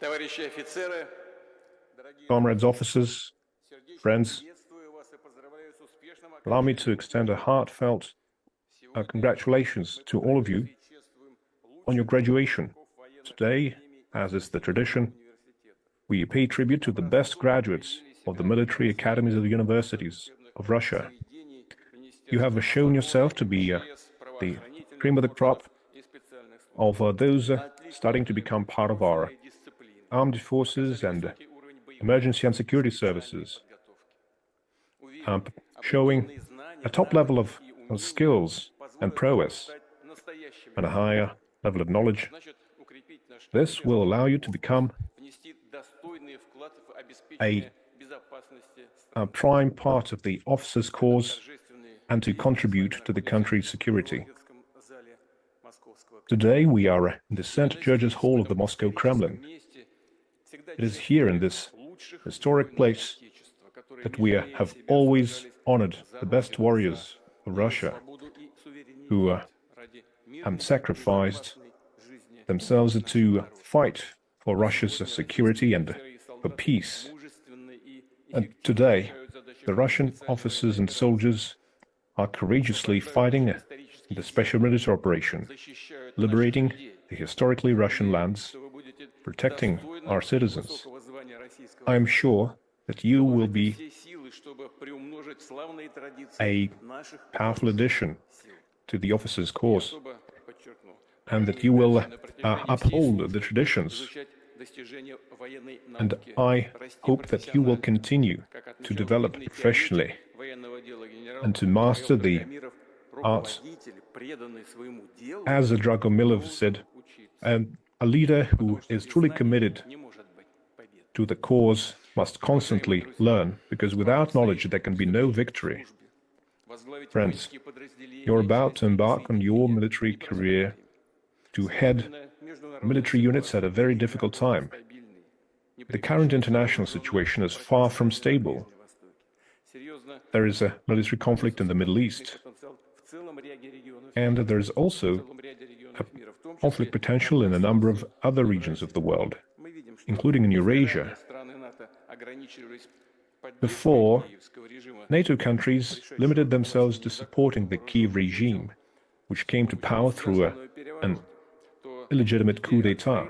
Товарищи офицеры, Comrades, officers, friends, allow me to extend a heartfelt congratulations to all of you on your graduation. Today, as is the tradition, we pay tribute to the best graduates of the military academies of the universities of Russia. You have shown yourself to be the cream of the crop of those starting to become part of our armed forces and emergency and security services, showing a top level of skills and prowess and a higher level of knowledge. This will allow you to become a prime part of the officers' corps and to contribute to the country's security. Today we are in the St. George's Hall of the Moscow Kremlin. It is here in this historic place that we have always honored the best warriors of Russia who have sacrificed themselves to fight for Russia's security and for peace. And today, the Russian officers and soldiers are courageously fighting in the special military operation, liberating the historically Russian lands, protecting our citizens. I am sure that you will be a powerful addition to the officers' corps, and that you will uphold the traditions. And I hope that you will continue to develop professionally and to master the arts. As Dragomilov said, a leader who is truly committed to the cause must constantly learn, because without knowledge there can be no victory. Friends, you're about to embark on your military career to head military units at a very difficult time. The current international situation is far from stable. There is a military conflict in the Middle East, and there is also a conflict potential in a number of other regions of the world, including in Eurasia. Before, NATO countries limited themselves to supporting the Kiev regime, which came to power through an illegitimate coup d'etat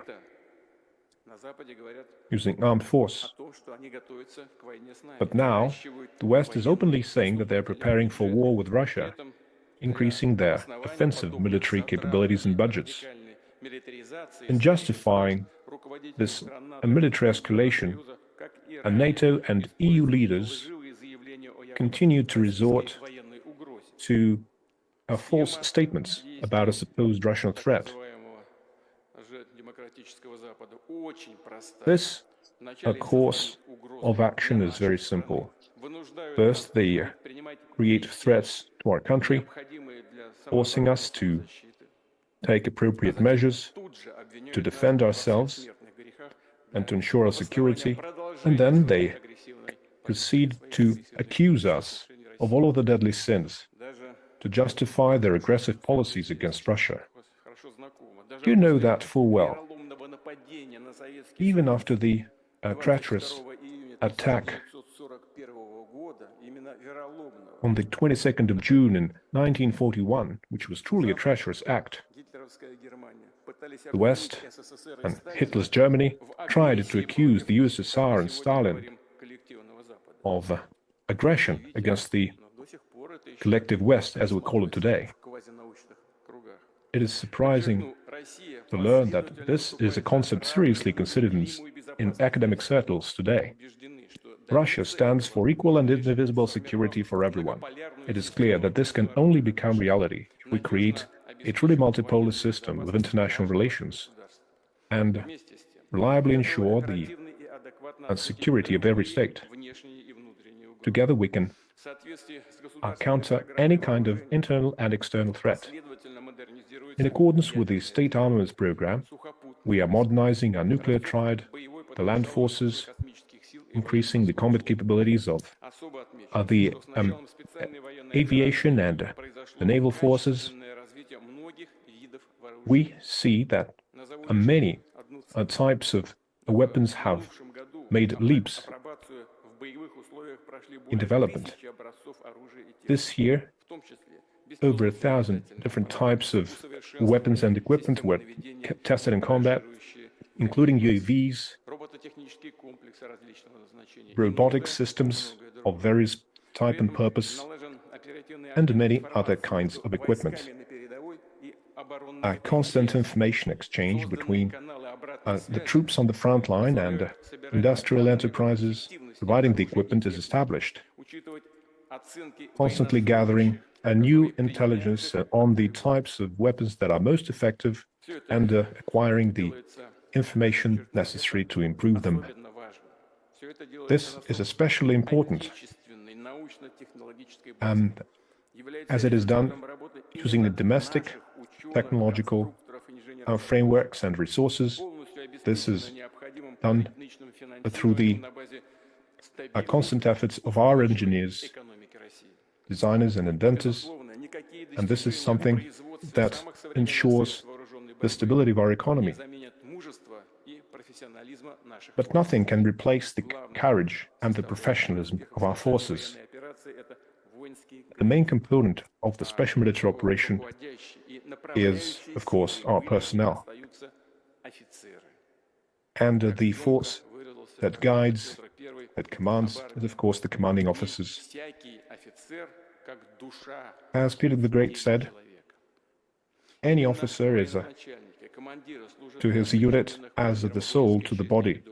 using armed force. But now, the West is openly saying that they are preparing for war with Russia, increasing their offensive military capabilities and budgets. In justifying this military escalation, NATO and EU leaders continue to resort to false statements about a supposed Russian threat. This course of action is very simple. First, they create threats to our country, forcing us to take appropriate measures to defend ourselves and to ensure our security, and then they proceed to accuse us of all of the deadly sins, to justify their aggressive policies against Russia. You know that full well. Even after the treacherous attack on the 22nd of June in 1941, which was truly a treacherous act, the West and Hitler's Germany tried to accuse the USSR and Stalin of aggression against the collective West, as we call it today. It is surprising to learn that this is a concept seriously considered in academic circles today. Russia stands for equal and indivisible security for everyone. It is clear that this can only become reality if we create a truly multipolar system of international relations and reliably ensure the security of every state. Together we can counter any kind of internal and external threat. In accordance with the State Armaments Program, we are modernizing our nuclear triad, the land forces, increasing the combat capabilities of the aviation and the naval forces. We see that many types of weapons have made leaps in development. This year, over 1,000 different types of weapons and equipment were tested in combat, including UAVs, robotics systems of various type and purpose, and many other kinds of equipment. A constant information exchange between the troops on the front line and industrial enterprises providing the equipment is established, constantly gathering a new intelligence on the types of weapons that are most effective and acquiring the information necessary to improve them. This is especially important, and as it is done using the domestic technological frameworks and resources, this is done through the constant efforts of our engineers, designers and inventors, and this is something that ensures the stability of our economy. But nothing can replace the courage and the professionalism of our forces. The main component of the special military operation is, of course, our personnel. And the force that guides, that commands, is, of course, the commanding officers. As Peter the Great said, any officer is to his unit as the soul to the body.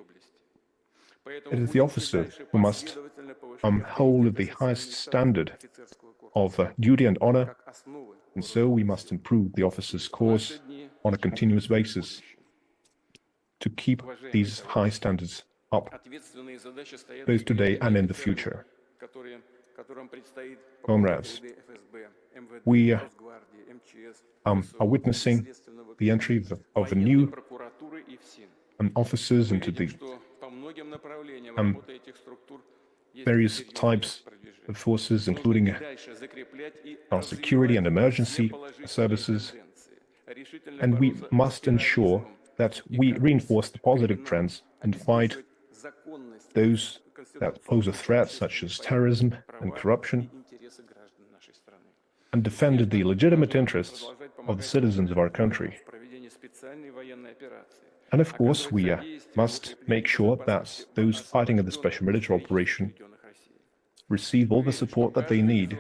It is the officer who must hold the highest standard of duty and honor, and so we must improve the officer's course on a continuous basis to keep these high standards up, both today and in the future. Comrades, we are witnessing the entry of new officers into the various types of forces, including our security and emergency services, and we must ensure that we reinforce the positive trends and fight those that pose a threat, such as terrorism and corruption, and defend the legitimate interests of the citizens of our country. And of course, we must make sure that those fighting in the special military operation receive all the support that they need,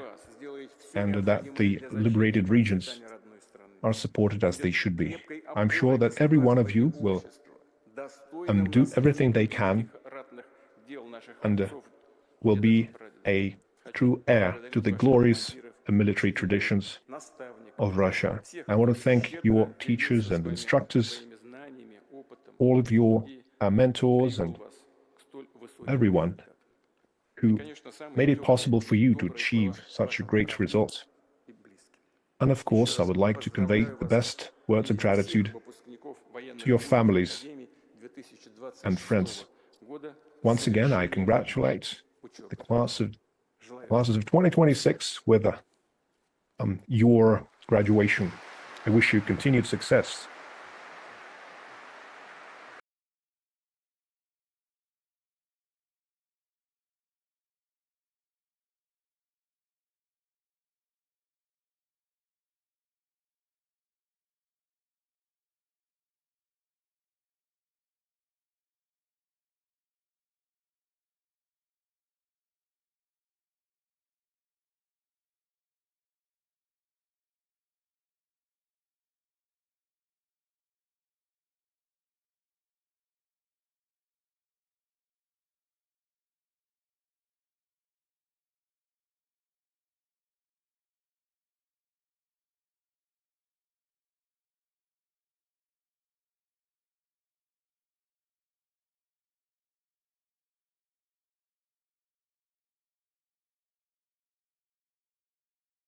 and that the liberated regions are supported as they should be. I'm sure that every one of you will do everything they can and will be a true heir to the glorious military traditions of Russia. I want to thank your teachers and instructors, all of your mentors, and everyone who made it possible for you to achieve such a great result. And of course, I would like to convey the best words of gratitude to your families and friends. Once again, I congratulate the classes of 2026 with your graduation. I wish you continued success.